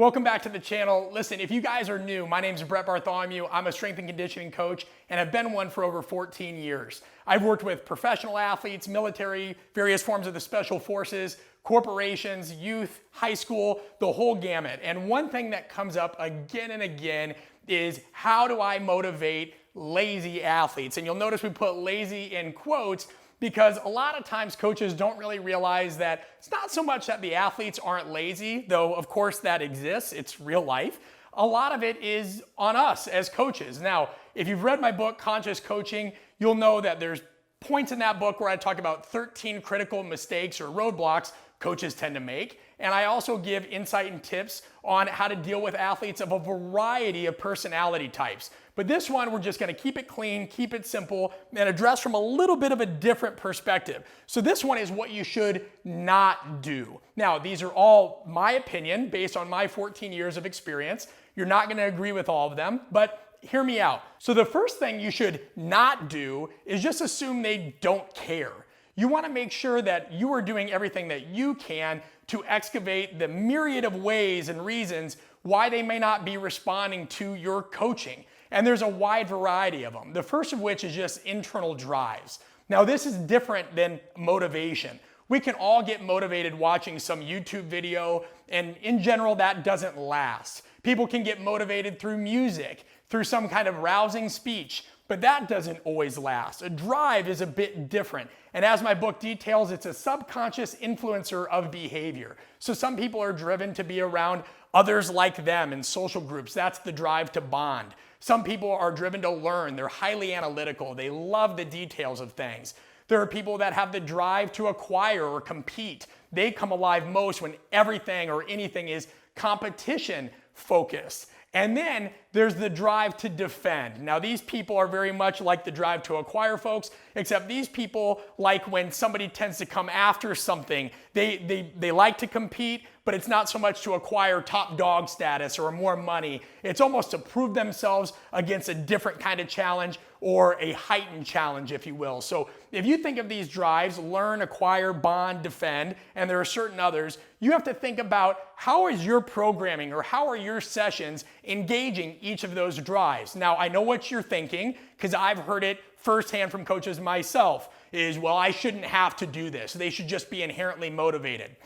Welcome back to the channel. Listen, if you guys are new, my name is Brett Bartholomew. I'm a strength and conditioning coach, and I've been one for over 14 years. I've worked with professional athletes, military, various forms of the special forces, corporations, youth, high school, the whole gamut. And one thing that comes up again and again is, how do I motivate lazy athletes? And you'll notice we put lazy in quotes, because a lot of times coaches don't really realize that it's not so much that the athletes aren't lazy, though of course that exists, it's real life. A lot of it is on us as coaches. Now, if you've read my book, Conscious Coaching, you'll know that there's points in that book where I talk about 13 critical mistakes or roadblocks coaches tend to make. And I also give insight and tips on how to deal with athletes of a variety of personality types. But this one, we're just gonna keep it clean, keep it simple, and address from a little bit of a different perspective. So this one is what you should not do. Now, these are all my opinion based on my 14 years of experience. You're not gonna agree with all of them, but hear me out. So the first thing you should not do is just assume they don't care. You wanna make sure that you are doing everything that you can to excavate the myriad of ways and reasons why they may not be responding to your coaching. And there's a wide variety of them. The first of which is just internal drives. Now, this is different than motivation. We can all get motivated watching some YouTube video, and in general, that doesn't last. People can get motivated through music, through some kind of rousing speech, but that doesn't always last. A drive is a bit different. And as my book details, it's a subconscious influencer of behavior. So some people are driven to be around others like them in social groups. That's the drive to bond. Some people are driven to learn. They're highly analytical. They love the details of things. There are people that have the drive to acquire or compete. They come alive most when everything or anything is competition focused. And then there's the drive to defend. Now, these people are very much like the drive to acquire folks, except these people like when somebody tends to come after something. They like to compete, but it's not so much to acquire top dog status or more money. It's almost to prove themselves against a different kind of challenge or a heightened challenge, if you will. So if you think of these drives, learn, acquire, bond, defend, and there are certain others, you have to think about how is your programming or how are your sessions engaging each of those drives. Now, I know what you're thinking, because I've heard it firsthand from coaches myself, is, well, I shouldn't have to do this. They should just be inherently motivated.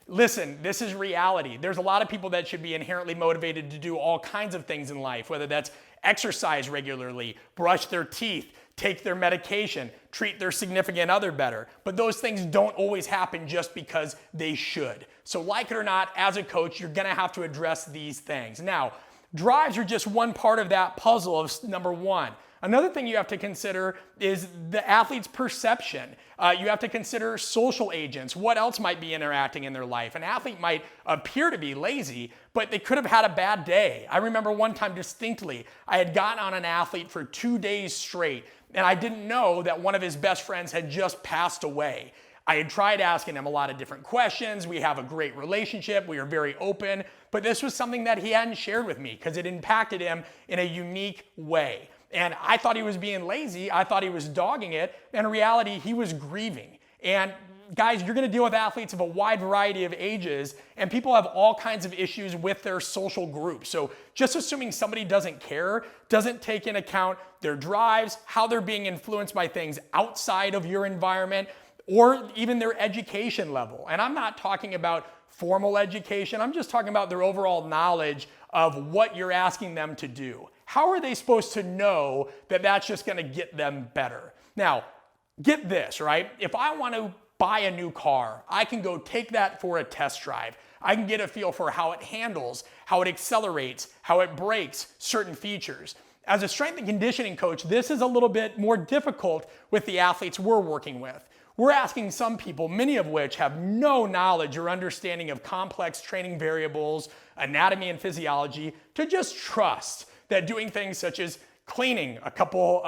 Listen, this is reality. There's a lot of people that should be inherently motivated to do all kinds of things in life, whether that's exercise regularly, brush their teeth, take their medication, treat their significant other better. But those things don't always happen just because they should. So like it or not, as a coach, you're gonna have to address these things. Now, drives are just one part of that puzzle of number one. Another thing you have to consider is the athlete's perception. You have to consider social agents. What else might be interacting in their life? An athlete might appear to be lazy, but they could have had a bad day. I remember one time distinctly, I had gotten on an athlete for 2 days straight, and I didn't know that one of his best friends had just passed away. I had tried asking him a lot of different questions. We have a great relationship. We are very open, but this was something that he hadn't shared with me because it impacted him in a unique way. And I thought he was being lazy. I thought he was dogging it. In reality, he was grieving. And guys, you're gonna deal with athletes of a wide variety of ages, and people have all kinds of issues with their social group. So just assuming somebody doesn't care doesn't take into account their drives, how they're being influenced by things outside of your environment, or even their education level. And I'm not talking about formal education. I'm just talking about their overall knowledge of what you're asking them to do. How are they supposed to know that that's just gonna get them better? Now, get this, right? If I want to buy a new car, I can go take that for a test drive. I can get a feel for how it handles, how it accelerates, how it brakes, certain features. As a strength and conditioning coach, this is a little bit more difficult with the athletes we're working with. We're asking some people, many of which have no knowledge or understanding of complex training variables, anatomy and physiology, to just trust that doing things such as cleaning a couple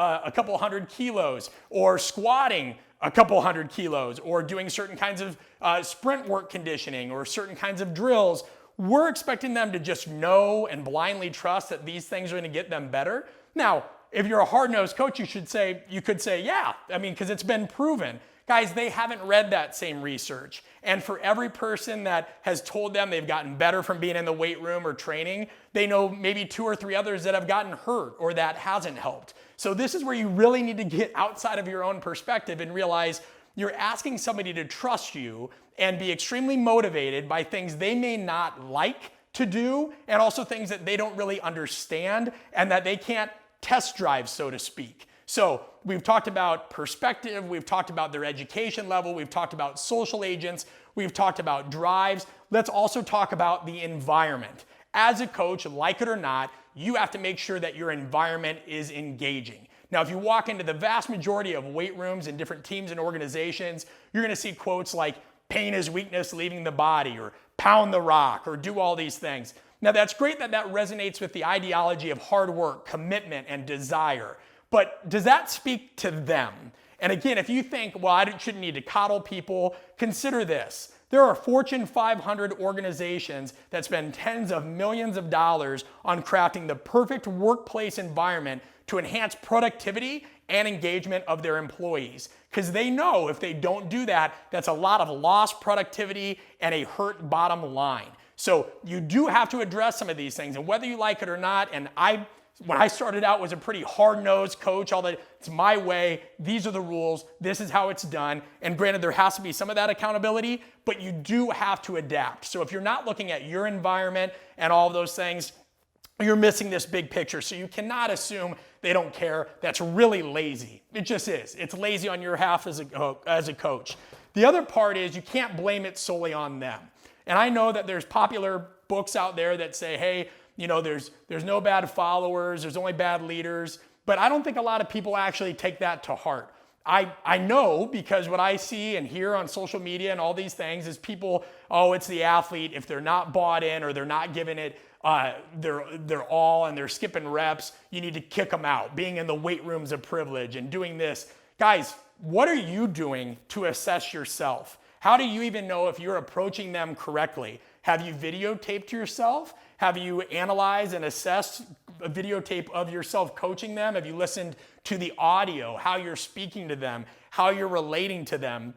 hundred kilos, or squatting a couple hundred kilos, or doing certain kinds of sprint work conditioning, or certain kinds of drills, we're expecting them to just know and blindly trust that these things are going to get them better. Now, if you're a hard-nosed coach, you could say, yeah, I mean, because it's been proven. Guys, they haven't read that same research. And for every person that has told them they've gotten better from being in the weight room or training, they know maybe 2 or 3 others that have gotten hurt or that hasn't helped. So this is where you really need to get outside of your own perspective and realize you're asking somebody to trust you and be extremely motivated by things they may not like to do, and also things that they don't really understand and that they can't test drive, so to speak. So we've talked about perspective, we've talked about their education level, we've talked about social agents, we've talked about drives. Let's also talk about the environment. As a coach, like it or not, you have to make sure that your environment is engaging. Now, if you walk into the vast majority of weight rooms in different teams and organizations, you're gonna see quotes like, pain is weakness leaving the body, or pound the rock, or do all these things. Now, that's great that that resonates with the ideology of hard work, commitment, and desire. But does that speak to them? And again, if you think, well, I shouldn't need to coddle people, consider this. There are Fortune 500 organizations that spend tens of millions of dollars on crafting the perfect workplace environment to enhance productivity and engagement of their employees. Because they know if they don't do that, that's a lot of lost productivity and a hurt bottom line. So you do have to address some of these things, and whether you like it or not, and when I started out was a pretty hard-nosed coach, it's my way, these are the rules, this is how it's done. And granted, there has to be some of that accountability, but you do have to adapt. So if you're not looking at your environment and all of those things, you're missing this big picture. So you cannot assume they don't care. That's really lazy. It just is. It's lazy on your half as a coach. The other part is you can't blame it solely on them. And I know that there's popular books out there that say, hey, you know, there's no bad followers, there's only bad leaders. But I don't think a lot of people actually take that to heart. I know, because what I see and hear on social media and all these things is people, oh, it's the athlete. If they're not bought in or they're not giving it they're all and they're skipping reps, you need to kick them out. Being in the weight room's a privilege and doing this. Guys, what are you doing to assess yourself? How do you even know if you're approaching them correctly? Have you videotaped yourself? Have you analyzed and assessed a videotape of yourself coaching them? Have you listened to the audio, how you're speaking to them, how you're relating to them?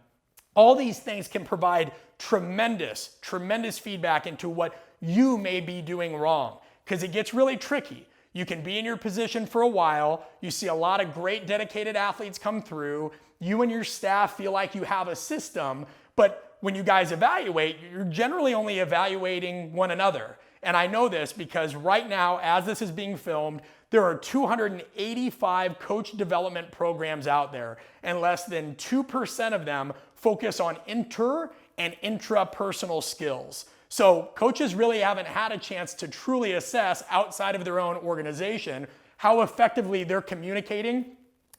All these things can provide tremendous, tremendous feedback into what you may be doing wrong, because it gets really tricky. You can be in your position for a while. You see a lot of great dedicated athletes come through. You and your staff feel like you have a system, but when you guys evaluate, you're generally only evaluating one another. And I know this because right now, as this is being filmed, there are 285 coach development programs out there, and less than 2% of them focus on inter and intrapersonal skills. So coaches really haven't had a chance to truly assess outside of their own organization how effectively they're communicating,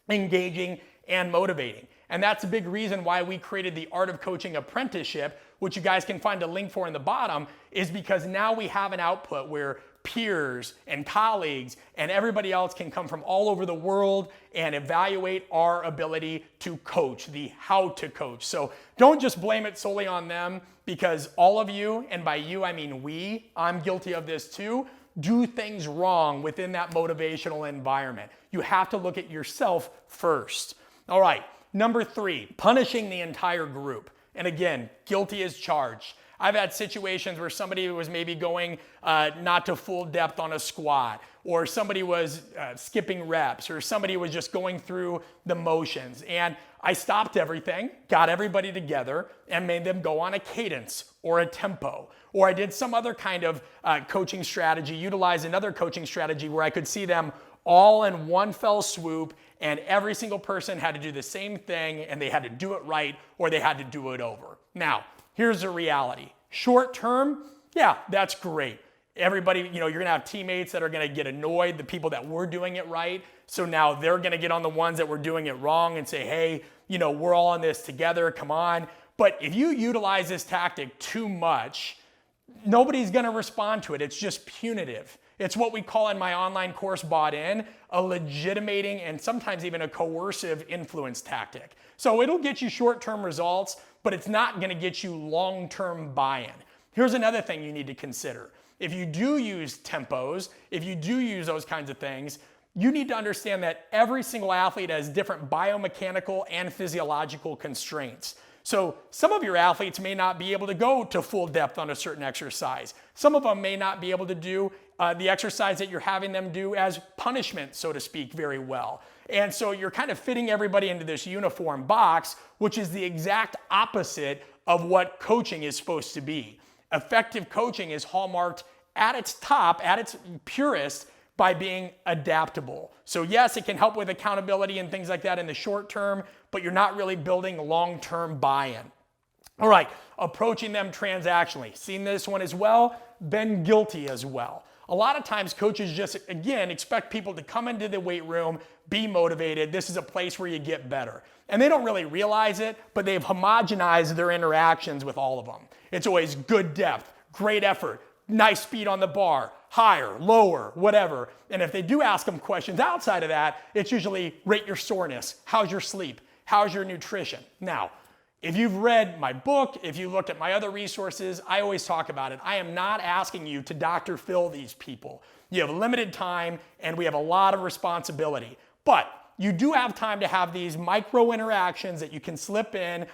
engaging, and motivating. And that's a big reason why we created the Art of Coaching Apprenticeship, which you guys can find a link for in the bottom, is because now we have an output where peers and colleagues and everybody else can come from all over the world and evaluate our ability to coach, the how to coach. So don't just blame it solely on them, because all of you, and by you I mean we, I'm guilty of this too, do things wrong within that motivational environment. You have to look at yourself first. All right, number 3, punishing the entire group. And again, guilty as charged. I've had situations where somebody was maybe going not to full depth on a squat, or somebody was skipping reps, or somebody was just going through the motions. And I stopped everything, got everybody together, and made them go on a cadence or a tempo. Or I did some other kind of coaching strategy, utilized another coaching strategy where I could see them all in one fell swoop, and every single person had to do the same thing, and they had to do it right, or they had to do it over. Now, here's the reality. Short term, yeah, that's great. Everybody, you're gonna have teammates that are gonna get annoyed, the people that were doing it right. So now they're gonna get on the ones that were doing it wrong and say, hey, we're all in this together, come on. But if you utilize this tactic too much, nobody's gonna respond to it. It's just punitive. It's what we call in my online course, Bought In, a legitimating and sometimes even a coercive influence tactic. So it'll get you short-term results, but it's not gonna get you long-term buy-in. Here's another thing you need to consider. If you do use tempos, if you do use those kinds of things, you need to understand that every single athlete has different biomechanical and physiological constraints. So some of your athletes may not be able to go to full depth on a certain exercise. Some of them may not be able to do the exercise that you're having them do as punishment, so to speak, very well. And so you're kind of fitting everybody into this uniform box, which is the exact opposite of what coaching is supposed to be. Effective coaching is hallmarked at its top, at its purest, by being adaptable. So yes, it can help with accountability and things like that in the short term, but you're not really building long-term buy-in. All right, approaching them transactionally. Seen this one as well, been guilty as well. A lot of times coaches just, again, expect people to come into the weight room, be motivated. This is a place where you get better. And they don't really realize it, but they've homogenized their interactions with all of them. It's always good depth, great effort, nice speed on the bar, higher, lower, whatever. And if they do ask them questions outside of that, it's usually rate your soreness, how's your sleep, how's your nutrition. Now, if you've read my book, if you looked at my other resources, I always talk about it. I am not asking you to Dr. Phil these people. You have limited time and we have a lot of responsibility. But you do have time to have these micro interactions that you can slip in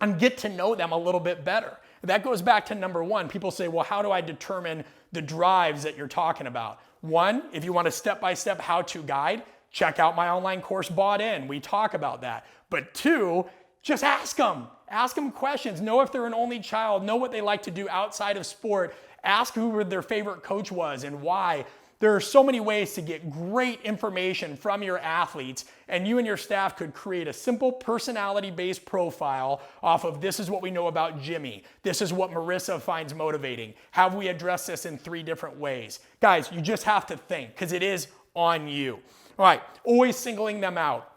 and get to know them a little bit better. That goes back to number one. People say, well, how do I determine the drives that you're talking about? One, if you want a step-by-step how-to guide, check out my online course, Bought In. We talk about that. But two, just ask them. Ask them questions. Know if they're an only child. Know what they like to do outside of sport. Ask who their favorite coach was and why. There are so many ways to get great information from your athletes, and you and your staff could create a simple personality-based profile off of this is what we know about Jimmy. This is what Marissa finds motivating. How have we addressed this in 3 different ways? Guys, you just have to think because it is on you. All right, always singling them out.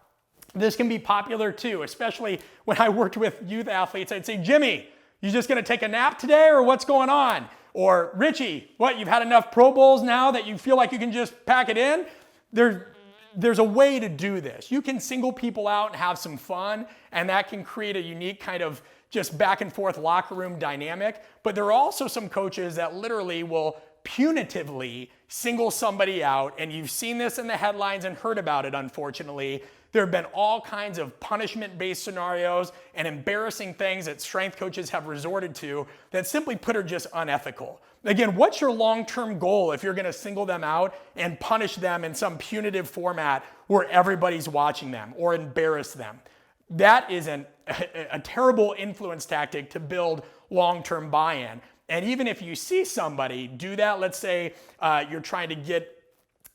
This can be popular too, especially when I worked with youth athletes. I'd say, Jimmy, you just gonna take a nap today or what's going on? Or Richie, what, you've had enough Pro Bowls now that you feel like you can just pack it in? There's a way to do this. You can single people out and have some fun, and that can create a unique kind of just back and forth locker room dynamic. But there are also some coaches that literally will punitively single somebody out, and you've seen this in the headlines and heard about it, unfortunately. There have been all kinds of punishment-based scenarios and embarrassing things that strength coaches have resorted to that simply put are just unethical. Again, what's your long-term goal if you're gonna single them out and punish them in some punitive format where everybody's watching them or embarrass them? That is a terrible influence tactic to build long-term buy-in. And even if you see somebody do that, let's say you're trying to get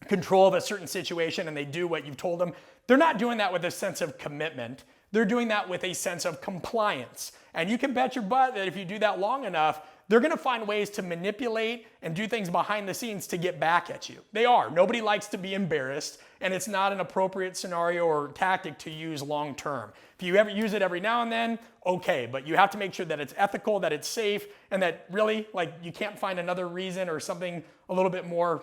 control of a certain situation and they do what you've told them, they're not doing that with a sense of commitment. They're doing that with a sense of compliance. And you can bet your butt that if you do that long enough, they're gonna find ways to manipulate and do things behind the scenes to get back at you. They are. Nobody likes to be embarrassed, and it's not an appropriate scenario or tactic to use long term. If you ever use it every now and then, okay, but you have to make sure that it's ethical, that it's safe, and that really, like, you can't find another reason or something a little bit more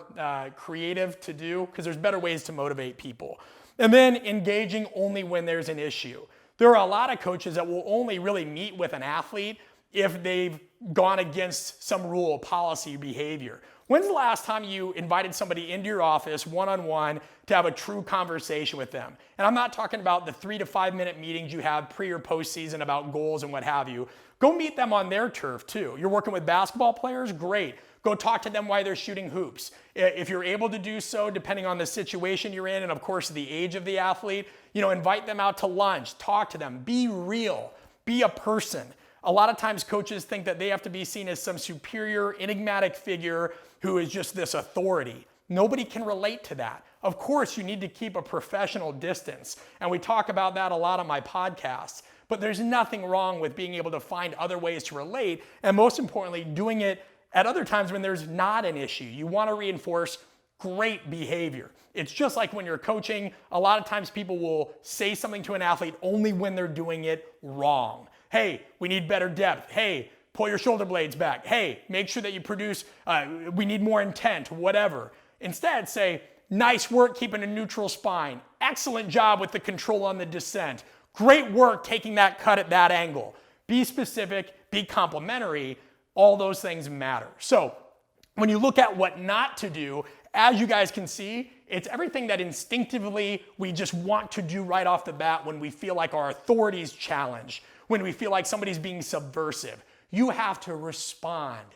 creative to do, because there's better ways to motivate people. And then engaging only when there's an issue. There are a lot of coaches that will only really meet with an athlete if they've gone against some rule, policy, behavior. When's the last time you invited somebody into your office one-on-one to have a true conversation with them? And I'm not talking about the 3 to 5 minute meetings you have pre or post season about goals and what have you. Go meet them on their turf too. You're working with basketball players? Great. Go talk to them while they're shooting hoops. If you're able to do so, depending on the situation you're in and of course the age of the athlete, invite them out to lunch, talk to them, be real, be a person. A lot of times coaches think that they have to be seen as some superior, enigmatic figure who is just this authority. Nobody can relate to that. Of course, you need to keep a professional distance, and we talk about that a lot on my podcasts. But there's nothing wrong with being able to find other ways to relate, and most importantly, doing it at other times when there's not an issue. You want to reinforce great behavior. It's just like when you're coaching, a lot of times people will say something to an athlete only when they're doing it wrong. Hey, we need better depth. Hey, pull your shoulder blades back. Hey, make sure that you produce, we need more intent, whatever. Instead, say, nice work keeping a neutral spine. Excellent job with the control on the descent. Great work taking that cut at that angle. Be specific, be complimentary. All those things matter. So when you look at what not to do, as you guys can see, It's everything that instinctively we just want to do right off the bat when we feel like our authority is challenged, when we feel like somebody's being subversive. You have to respond.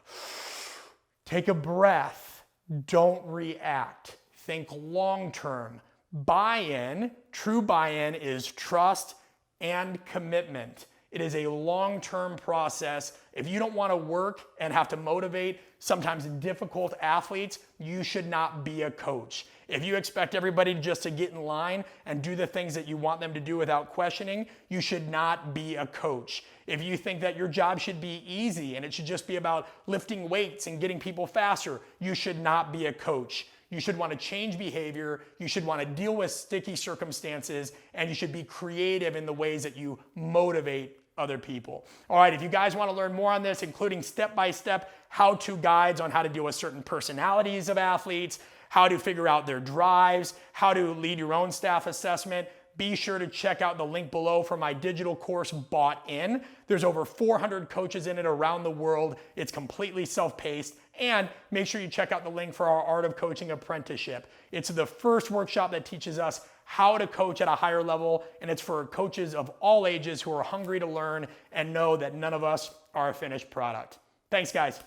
Take a breath. Don't react. Think long-term. Buy-in, true buy-in, is trust and commitment. It is a long-term process. If you don't want to work and have to motivate sometimes difficult athletes, you should not be a coach. If you expect everybody just to get in line and do the things that you want them to do without questioning, you should not be a coach. If you think that your job should be easy and it should just be about lifting weights and getting people faster, you should not be a coach. You should want to change behavior, you should want to deal with sticky circumstances, and you should be creative in the ways that you motivate other people. All right, if you guys want to learn more on this, including step-by-step how-to guides on how to deal with certain personalities of athletes, how to figure out their drives, how to lead your own staff assessment, be sure to check out the link below for my digital course, Bought In. There's over 400 coaches in it around the world. It's completely self-paced. And make sure you check out the link for our Art of Coaching apprenticeship. It's the first workshop that teaches us how to coach at a higher level, and it's for coaches of all ages who are hungry to learn and know that none of us are a finished product. Thanks, guys.